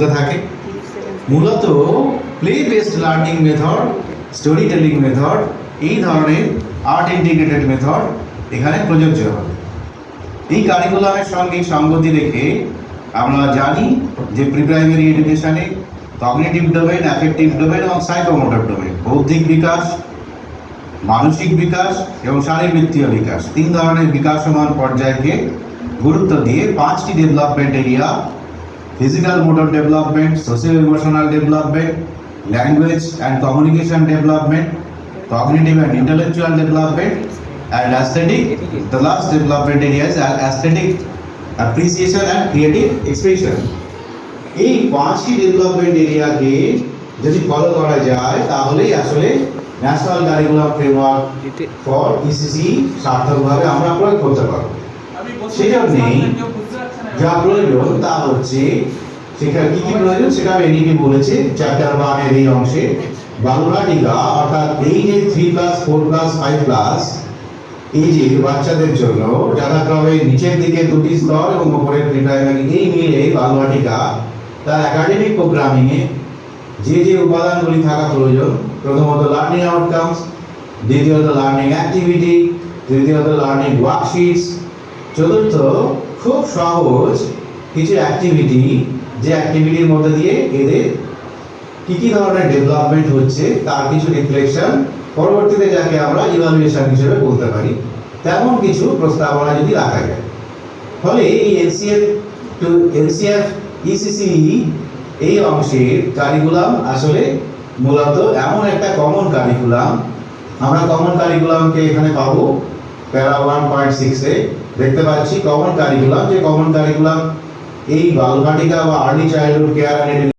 হতে থাকে। মূলত play based learning method, story telling method, এই ধরনের আর্ট ইন্টিগ্রেটেড মেথড এখানে প্রযোজ্য হবে। এই কারিকুলামের সঙ্গে সঙ্গতি রেখে আমরা জানি যে প্রি প্রাইমারি এডুকেশনে কগনিটিভ ডোমেন, অ্যাফেক্টিভ ডোমেন এবং সাইকোমোটর ডোমেন, বৌদ্ধিক বিকাশ, মানসিক বিকাশ এবং শারীরবৃত্তীয় বিকাশ, তিন ধরনের বিকাশমান পর্যায়কে গুরুত্ব দিয়ে 5টি development area: physical motor development, social emotional development, language and communication development, cognitive and intellectual development, and aesthetic. The last development area is aesthetic appreciation and creative expression. এই 5টি ডেভেলপমেন্ট এরিয়াকে যদি ফলো করা যায় তাহলেই আসলে national curriculum framework for ECC সার্থকভাবে আমরা প্রয়োগ করতে পারব। সেজন্যই যা প্রয়োজন তা হচ্ছে, সেখানে কি কি প্রয়োজন সেটা আমি এদিকে বলেছি চ্যাপ্টার 1 এর এই অংশে। বালভাটিকা অর্থাৎ এই যে 3 ক্লাস 4 ক্লাস 5 ক্লাস এই যে বাচ্চাদের জন্য যথাক্রমে নিচের দিকে 2টি স্তর এবং উপরের প্রি প্রাইমারি, এই মিলে বালভাটিকা তার একাডেমিক প্রোগ্রামিং এ যে যে উপাদানগুলি থাকা প্রয়োজন, প্রথমত লার্নিং আউটকামস, দ্বিতীয়ত লার্নিং অ্যাক্টিভিটি, তৃতীয়ত লার্নিং ওয়ার্কশিটস, চতুর্থ খুব সহজ কিছু অ্যাক্টিভিটি, যে অ্যাক্টিভিটির মধ্যে দিয়ে এদের কি কি ধরনের ডেভেলপমেন্ট হচ্ছে তার কিছু রিফ্লেকশন, পরবর্তীতে যাকে আমরা ইভালুয়েশন হিসেবে বলতে পারি, তেমন কিছু প্রস্তাবনা যদি রাখা যায়। ফলে এই এনসিএফ ইসিসি এই অংশের কারিকুলাম আসলে মূলত এমন একটা কমন কারিকুলাম। আমরা কমন কারিকুলামকে এখানে পাবো প্যারা 1.6 এ দেখতে পাচ্ছি কমন কারিকুলাম, যে কমন কারিকুলাম এই বালভাটিকা বা আর্লি চাইল্ডহুড কেয়ার